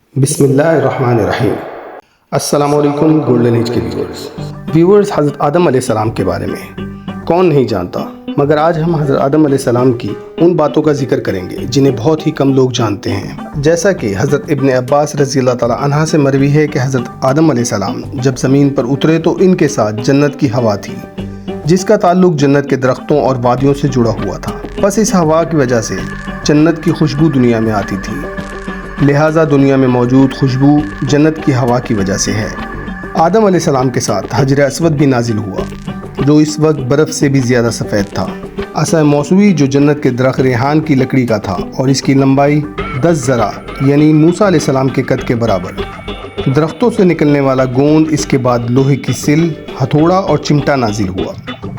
بسم اللہ الرحمن الرحیم۔ السلام علیکم گولڈن ایج کے ویورز حضرت آدم علیہ السلام کے بارے میں کون نہیں جانتا، مگر آج ہم حضرت آدم علیہ السلام کی ان باتوں کا ذکر کریں گے جنہیں بہت ہی کم لوگ جانتے ہیں۔ جیسا کہ حضرت ابن عباس رضی اللہ تعالیٰ عنہ سے مروی ہے کہ حضرت آدم علیہ السلام جب زمین پر اترے تو ان کے ساتھ جنت کی ہوا تھی، جس کا تعلق جنت کے درختوں اور وادیوں سے جڑا ہوا تھا۔ بس اس ہوا کی وجہ سے جنت کی خوشبو دنیا میں آتی تھی، لہٰذا دنیا میں موجود خوشبو جنت کی ہوا کی وجہ سے ہے۔ آدم علیہ السلام کے ساتھ حجر اسود بھی نازل ہوا، جو اس وقت برف سے بھی زیادہ سفید تھا۔ عصا موسوی جو جنت کے درخت ریحان کی لکڑی کا تھا اور اس کی لمبائی 10 ذرا یعنی موسیٰ علیہ السلام کے قد کے برابر۔ درختوں سے نکلنے والا گوند، اس کے بعد لوہے کی سل، ہتھوڑا اور چمٹا نازل ہوا۔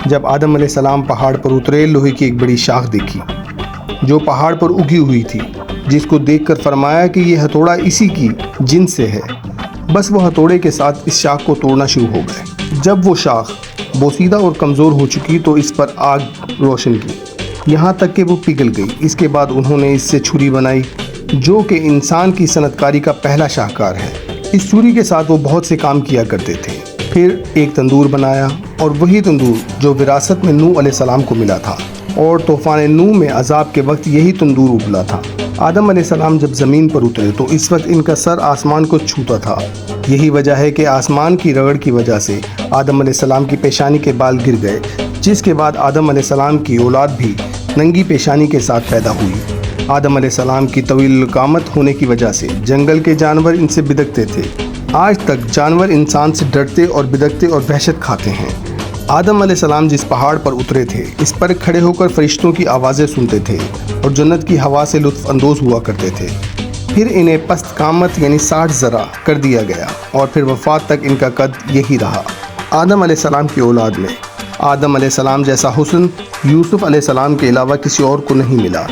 جب آدم علیہ السلام پہاڑ پر اترے، لوہے کی ایک بڑی شاخ دیکھی جو پہاڑ پر اگی ہوئی تھی، جس کو دیکھ کر فرمایا کہ یہ ہتھوڑا اسی کی جنس سے ہے۔ بس وہ ہتھوڑے کے ساتھ اس شاخ کو توڑنا شروع ہو گئے۔ جب وہ شاخ بوسیدہ اور کمزور ہو چکی تو اس پر آگ روشن کی، یہاں تک کہ وہ پگھل گئی۔ اس کے بعد انہوں نے اس سے چھری بنائی، جو کہ انسان کی صنعت کاری کا پہلا شاہکار ہے۔ اس چھری کے ساتھ وہ بہت سے کام کیا کرتے تھے۔ پھر ایک تندور بنایا، اور وہی تندور جو وراثت میں نوح علیہ السلام کو ملا تھا، اور طوفان نوح میں عذاب کے وقت یہی تندور ابلا تھا۔ آدم علیہ السلام جب زمین پر اترے تو اس وقت ان کا سر آسمان کو چھوتا تھا۔ یہی وجہ ہے کہ آسمان کی رگڑ کی وجہ سے آدم علیہ السلام کی پیشانی کے بال گر گئے، جس کے بعد آدم علیہ السلام کی اولاد بھی ننگی پیشانی کے ساتھ پیدا ہوئی۔ آدم علیہ السلام کی طویل القامت ہونے کی وجہ سے جنگل کے جانور ان سے بدکتے تھے۔ آج تک جانور انسان سے ڈرتے اور بدکتے اور وحشت کھاتے ہیں۔ آدم علیہ السلام جس پہاڑ پر اترے تھے، اس پر کھڑے ہو کر فرشتوں کی آوازیں سنتے تھے اور جنت کی ہوا سے لطف اندوز ہوا کرتے تھے۔ پھر انہیں پست قامت یعنی 60 ذرا کر دیا گیا، اور پھر وفات تک ان کا قد یہی رہا۔ آدم علیہ السلام کی اولاد میں آدم علیہ السلام جیسا حسن یوسف علیہ السلام کے علاوہ کسی اور کو نہیں ملا۔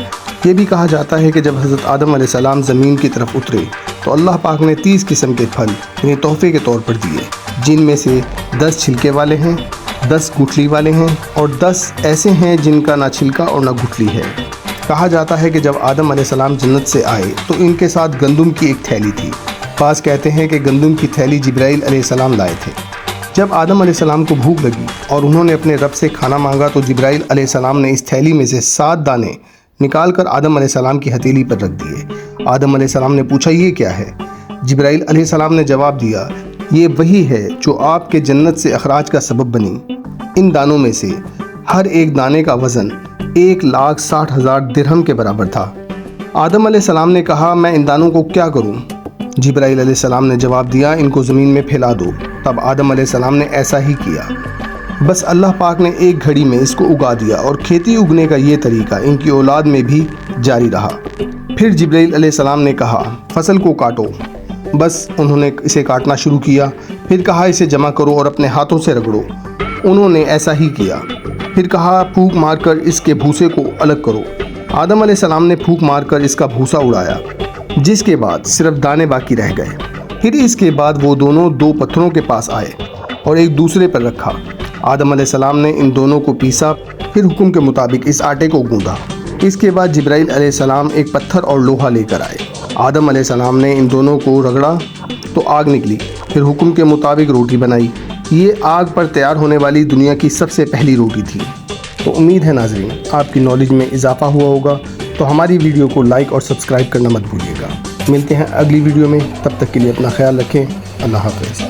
یہ بھی کہا جاتا ہے کہ جب حضرت آدم علیہ السلام زمین کی طرف اترے تو اللہ پاک نے 30 قسم کے پھل انہیں تحفے کے طور پر دیے، جن میں سے 10 چھلکے والے ہیں، 10 گٹھلی والے ہیں، اور 10 ایسے ہیں جن کا نہ چھلکا اور نہ گٹھلی ہے۔ کہا جاتا ہے کہ جب آدم علیہ السلام جنت سے آئے تو ان کے ساتھ گندم کی ایک تھیلی تھی۔ بعض کہتے ہیں کہ گندم کی تھیلی جبرائیل علیہ السلام لائے تھے۔ جب آدم علیہ السلام کو بھوک لگی اور انہوں نے اپنے رب سے کھانا مانگا تو جبرائیل علیہ السلام نے اس تھیلی میں سے 7 دانے نکال کر آدم علیہ السلام کی ہتھیلی پر رکھ دیے۔ آدم علیہ السلام نے پوچھا، یہ کیا ہے؟ جبرائیل علیہ السلام نے جواب دیا، یہ وہی ہے جو آپ کے جنت سے اخراج کا سبب بنی۔ ان دانوں میں سے ہر ایک دانے کا وزن 1,60,000 درہم کے برابر تھا۔ آدم علیہ السلام نے کہا، میں ان دانوں کو کیا کروں؟ جبرائیل علیہ السلام نے جواب دیا، ان کو زمین میں پھیلا دو۔ تب آدم علیہ السلام نے ایسا ہی کیا۔ بس اللہ پاک نے ایک گھڑی میں اس کو اگا دیا، اور کھیتی اگنے کا یہ طریقہ ان کی اولاد میں بھی جاری رہا۔ پھر جبرائیل علیہ السلام نے کہا، فصل کو کاٹو۔ بس انہوں نے اسے کاٹنا شروع کیا۔ پھر کہا، اسے جمع کرو اور اپنے ہاتھوں سے رگڑو۔ انہوں نے ایسا ہی کیا۔ پھر کہا، پھونک مار کر اس کے بھوسے کو الگ کرو۔ آدم علیہ السلام نے پھونک مار کر اس کا بھوسا اڑایا، جس کے بعد صرف دانے باقی رہ گئے۔ پھر اس کے بعد وہ دونوں 2 پتھروں کے پاس آئے اور ایک دوسرے پر رکھا۔ آدم علیہ السلام نے ان دونوں کو پیسا، پھر حکم کے مطابق اس آٹے کو گوندھا۔ اس کے بعد جبرائیل علیہ السلام ایک پتھر اور لوہا لے کر آئے۔ آدم علیہ السلام نے ان دونوں کو رگڑا تو آگ نکلی، پھر حکم کے مطابق روٹی بنائی۔ یہ آگ پر تیار ہونے والی دنیا کی سب سے پہلی روٹی تھی۔ تو امید ہے ناظرین آپ کی نالج میں اضافہ ہوا ہوگا، تو ہماری ویڈیو کو لائک اور سبسکرائب کرنا مت بھولیے گا۔ ملتے ہیں اگلی ویڈیو میں، تب تک کے لیے اپنا خیال رکھیں۔ اللہ حافظ۔